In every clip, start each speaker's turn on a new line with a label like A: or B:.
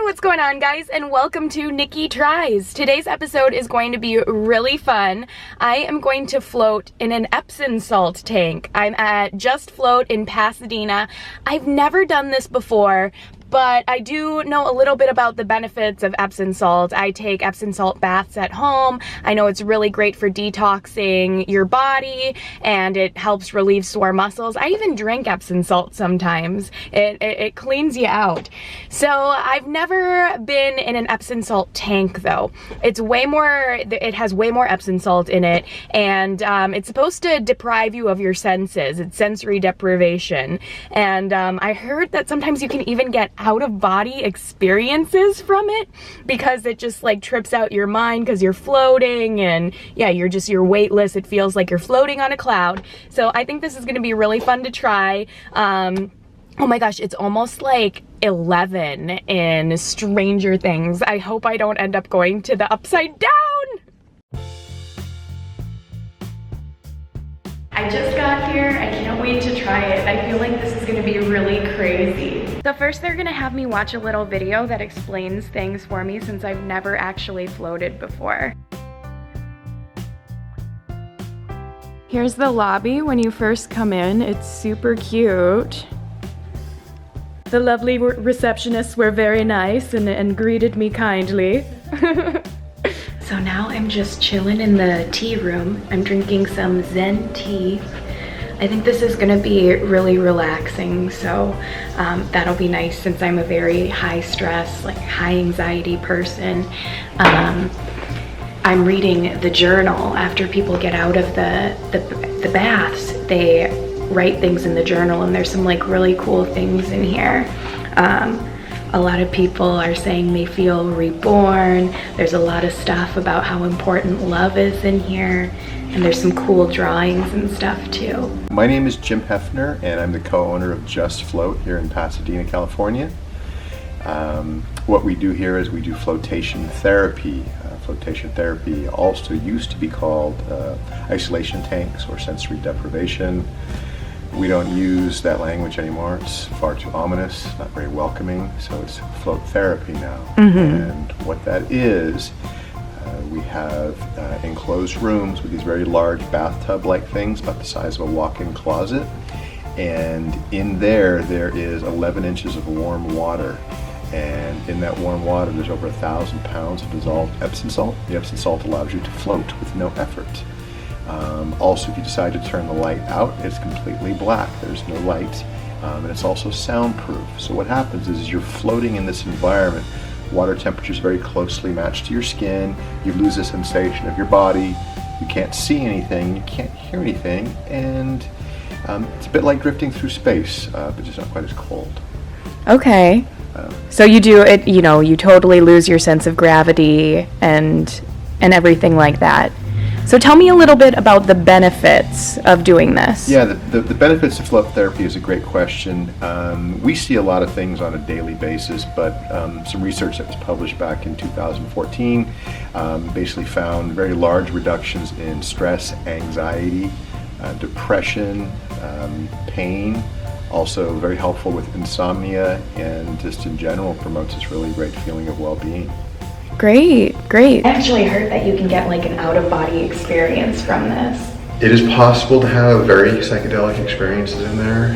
A: what's going on, guys, and welcome to Nikki Tries. Today's episode is going to be really fun. I am going to float in an Epsom salt tank. I'm at Just Float in Pasadena. I've never done this before, but I do know a little bit about the benefits of Epsom salt. I take Epsom salt baths at home. I know it's really great for detoxing your body, and it helps relieve sore muscles. I even drink Epsom salt sometimes. It cleans you out. So I've never been in an Epsom salt tank, though. It has way more Epsom salt in it, and it's supposed to deprive you of your senses. It's sensory deprivation. And I heard that sometimes you can even get out-of-body experiences from it because it just like trips out your mind because you're floating, and yeah, you're weightless. It feels like you're floating on a cloud. So I think this is going to be really fun to try. Oh my gosh, it's almost like 11 in Stranger Things. I hope I don't end up going to the upside down. I just got here. I can't wait to try it. I feel like this is gonna be really crazy. So first they're gonna have me watch a little video that explains things for me since I've never actually floated before. Here's the lobby when you first come in. It's super cute. The lovely receptionists were very nice and greeted me kindly. So now I'm just chilling in the tea room. I'm drinking some Zen tea. I think this is gonna be really relaxing, so that'll be nice since I'm a very high stress, like high anxiety person. I'm reading the journal. After people get out of the baths, they write things in the journal, and there's some like really cool things in here. A lot of people are saying they feel reborn. There's a lot of stuff about how important love is in here, and there's some cool drawings and stuff too.
B: My name is Jim Hefner, and I'm the co-owner of Just Float here in Pasadena, California. What we do here is we do flotation therapy. Flotation therapy also used to be called isolation tanks or sensory deprivation. We don't use that language anymore. It's far too ominous, not very welcoming, so it's float therapy now. And what that is, we have enclosed rooms with these very large bathtub-like things about the size of a walk-in closet, and in there is 11 inches of warm water, and in that warm water there's over 1,000 pounds of dissolved Epsom salt. The Epsom salt allows you to float with no effort. Also, if you decide to turn the light out, it's completely black. There's no light, and it's also soundproof. So what happens is you're floating in this environment. Water temperature is very closely matched to your skin. You lose the sensation of your body. You can't see anything. You can't hear anything, and it's a bit like drifting through space, but just not quite as cold. Okay.
A: So you do it. You totally lose your sense of gravity and everything like that. So tell me a little bit about the benefits of doing this.
B: Yeah, the benefits of float therapy is a great question. We see a lot of things on a daily basis, but some research that was published back in 2014 basically found very large reductions in stress, anxiety, depression, pain. Also very helpful with insomnia, and just in general promotes this really great feeling of well-being.
A: Great. I actually heard that you can get like an out-of-body experience from this.
B: It is possible to have very psychedelic experiences in there.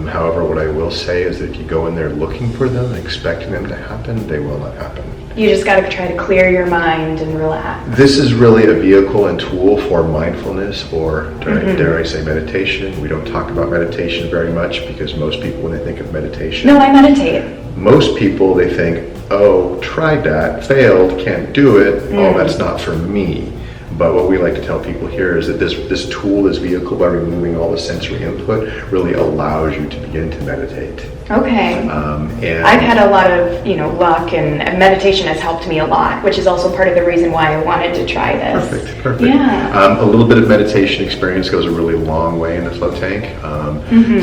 B: However, what I will say is that if you go in there looking for them and expecting them to happen, they will not happen.
A: You just gotta try to clear your mind and relax.
B: This is really a vehicle and tool for mindfulness, or dare I say meditation. We don't talk about meditation very much because most people, when they think of meditation...
A: No, I meditate.
B: Most people, they think, oh, tried that, failed, can't do it, oh, that's not for me. But what we like to tell people here is that this tool, this vehicle, by removing all the sensory input, really allows you to begin to meditate.
A: Okay.
B: And
A: I've had a lot of, luck, and meditation has helped me a lot, which is also part of the reason why I wanted to try this.
B: Perfect.
A: Yeah.
B: A little bit of meditation experience goes a really long way in the float tank.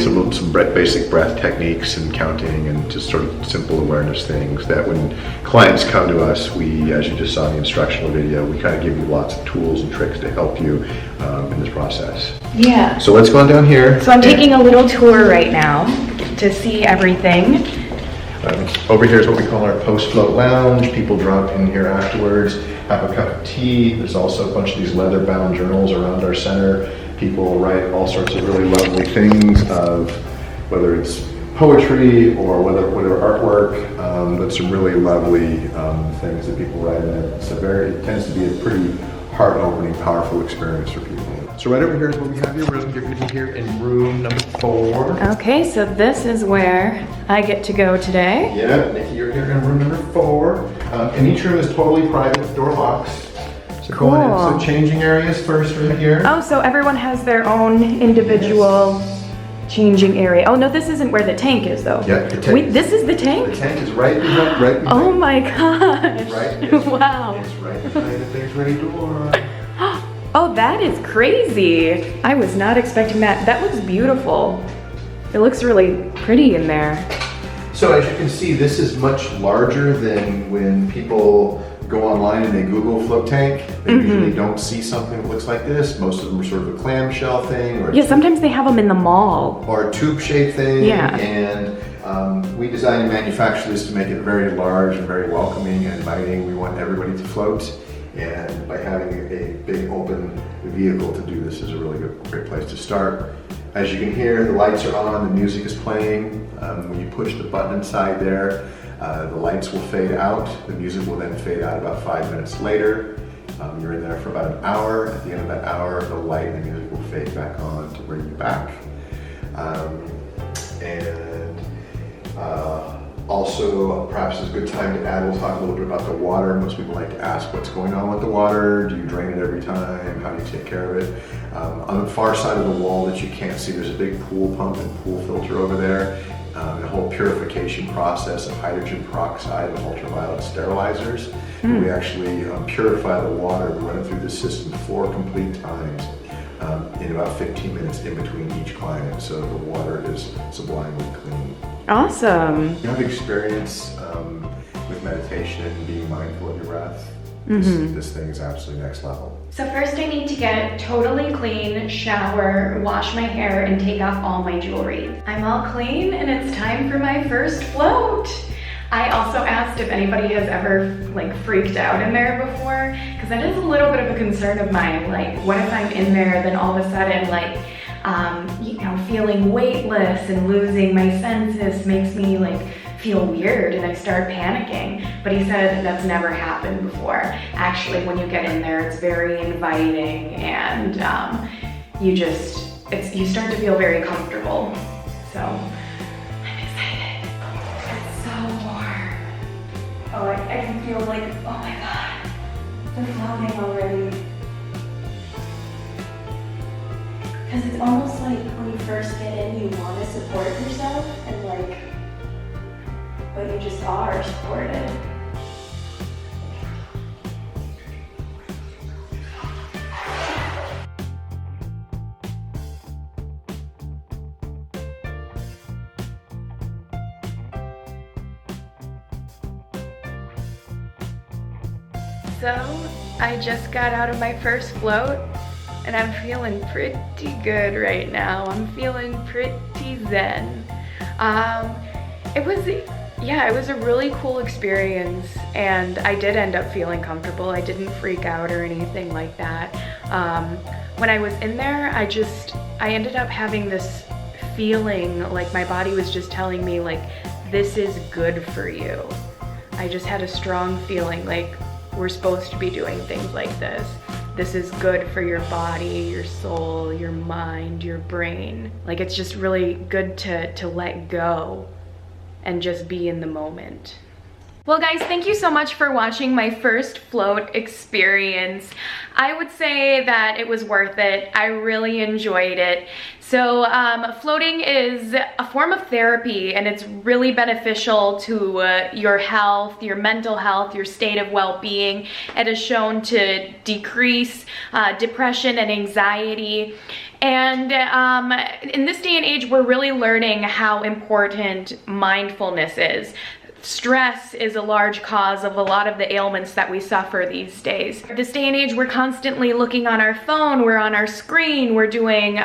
B: Some basic breath techniques and counting and just sort of simple awareness things that when clients come to us, we, as you just saw in the instructional video, we kind of give you lots of tools and tricks to help you in this process.
A: Yeah.
B: So let's go on down here.
A: So I'm taking a little tour right now to see everything.
B: Over here is what we call our post-float lounge. People drop in here afterwards, have a cup of tea. There's also a bunch of these leather-bound journals around our center. People write all sorts of really lovely things, of whether it's poetry or whatever artwork, but some really lovely things that people write in it. It tends to be a pretty heart-opening, powerful experience for people. So right over here is what we have here. We're going to be here in room number 4.
A: Okay, so this is where I get to go today.
B: Yeah, Nikki, you're here in room number 4. And each room is totally private, door locks. So
A: Cool.
B: going in, so changing areas first right here.
A: Oh, so everyone has their own individual changing area. Oh no, this isn't where the tank is though.
B: Yeah, the tank.
A: This is the tank?
B: The tank is right behind.
A: Oh my gosh.
B: Right.
A: Wow.
B: It's right behind the things ready door.
A: Oh, that is crazy. I was not expecting that. That looks beautiful. It looks really pretty in there.
B: So as you can see, this is much larger than when people go online and they Google float tank. They usually don't see something that looks like this. Most of them are sort of a clamshell thing, or
A: yeah, sometimes they have them in the mall.
B: Or a tube-shaped thing.
A: Yeah.
B: And we designed and manufactured this to make it very large and very welcoming and inviting. We want everybody to float. And by having a big open vehicle to do this is a really great place to start. As you can hear, the lights are on, the music is playing. When you push the button inside there, the lights will fade out. The music will then fade out about 5 minutes later. You're in there for about an hour. At the end of that hour, the light and the music will fade back on to bring you back. Also, perhaps it's a good time to add, we'll talk a little bit about the water. Most people like to ask what's going on with the water. Do you drain it every time? How do you take care of it? On the far side of the wall that you can't see, there's a big pool pump and pool filter over there. A whole purification process of hydrogen peroxide and ultraviolet sterilizers. We actually purify the water. We run it through the system 4 complete times in about 15 minutes in between each client. So the water is sublimely clean.
A: Awesome.
B: You have experience with meditation and being mindful of your breath. This thing is absolutely next level.
A: So first I need to get totally clean, shower, wash my hair, and take off all my jewelry. I'm all clean and it's time for my first float. I also asked if anybody has ever freaked out in there before, because that is a little bit of a concern of mine. Like, what if I'm in there, then all of a sudden feeling weightless and losing my senses makes me feel weird and I start panicking. But he said that's never happened before. Actually, when you get in there, it's very inviting and you start to feel very comfortable. So I'm excited. It's so warm. Oh, I can feel oh my God, they're floating already. Because it's almost like when you first get in, you want to support yourself and but you just are supported. So I just got out of my first float and I'm feeling pretty good right now. I'm feeling pretty zen. It was a really cool experience and I did end up feeling comfortable. I didn't freak out or anything like that. When I was in there, I ended up having this feeling like my body was just telling me this is good for you. I just had a strong feeling we're supposed to be doing things like this. This is good for your body, your soul, your mind, your brain. It's just really good to let go and just be in the moment. Well guys, thank you so much for watching my first float experience. I would say that it was worth it. I really enjoyed it. So floating is a form of therapy and it's really beneficial to your health, your mental health, your state of well-being. It is shown to decrease depression and anxiety. And in this day and age, we're really learning how important mindfulness is. Stress is a large cause of a lot of the ailments that we suffer these days. This day and age, we're constantly looking on our phone, we're on our screen, we're doing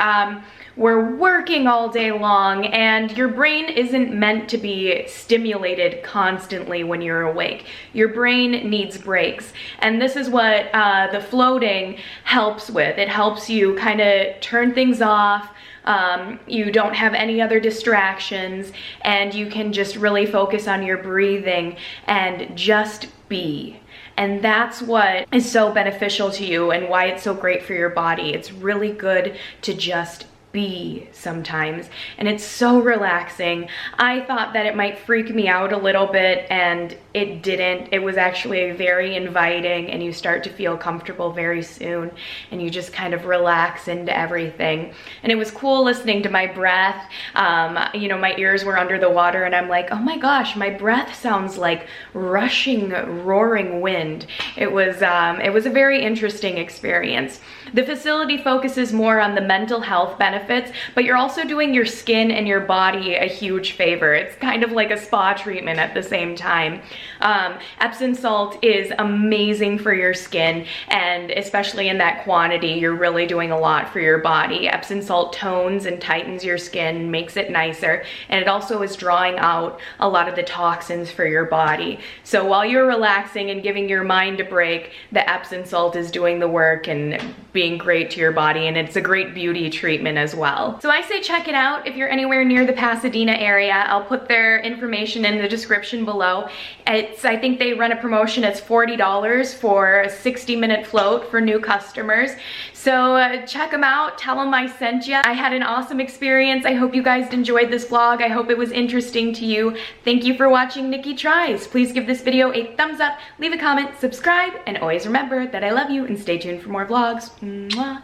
A: we're working all day long and your brain isn't meant to be stimulated constantly when you're awake. Your brain needs breaks. And this is what the floating helps with. It helps you kind of turn things off. You don't have any other distractions, and you can just really focus on your breathing and just be. And that's what is so beneficial to you and why it's so great for your body. It's really good to just be sometimes, and it's so relaxing. I thought that it might freak me out a little bit, and it didn't. It was actually very inviting, and you start to feel comfortable very soon, and you just kind of relax into everything. And it was cool listening to my breath. You know, my ears were under the water, and I'm like, oh my gosh, my breath sounds like rushing, roaring wind. It was a very interesting experience. The facility focuses more on the mental health benefits, but you're also doing your skin and your body a huge favor. It's kind of like a spa treatment at the same time. Epsom salt is amazing for your skin, and especially in that quantity, you're really doing a lot for your body. Epsom salt tones and tightens your skin, makes it nicer, and it also is drawing out a lot of the toxins for your body. So while you're relaxing and giving your mind a break, the Epsom salt is doing the work and being great to your body, and it's a great beauty treatment as well. So I say check it out if you're anywhere near the Pasadena area. I'll put their information in the description below. I think they run a promotion. It's $40 for a 60-minute float for new customers. So check them out, tell them I sent you. I had an awesome experience. I hope you guys enjoyed this vlog. I hope it was interesting to you. Thank you for watching Nikki Tries. Please give this video a thumbs up, leave a comment, subscribe, and always remember that I love you, and stay tuned for more vlogs. Mwah.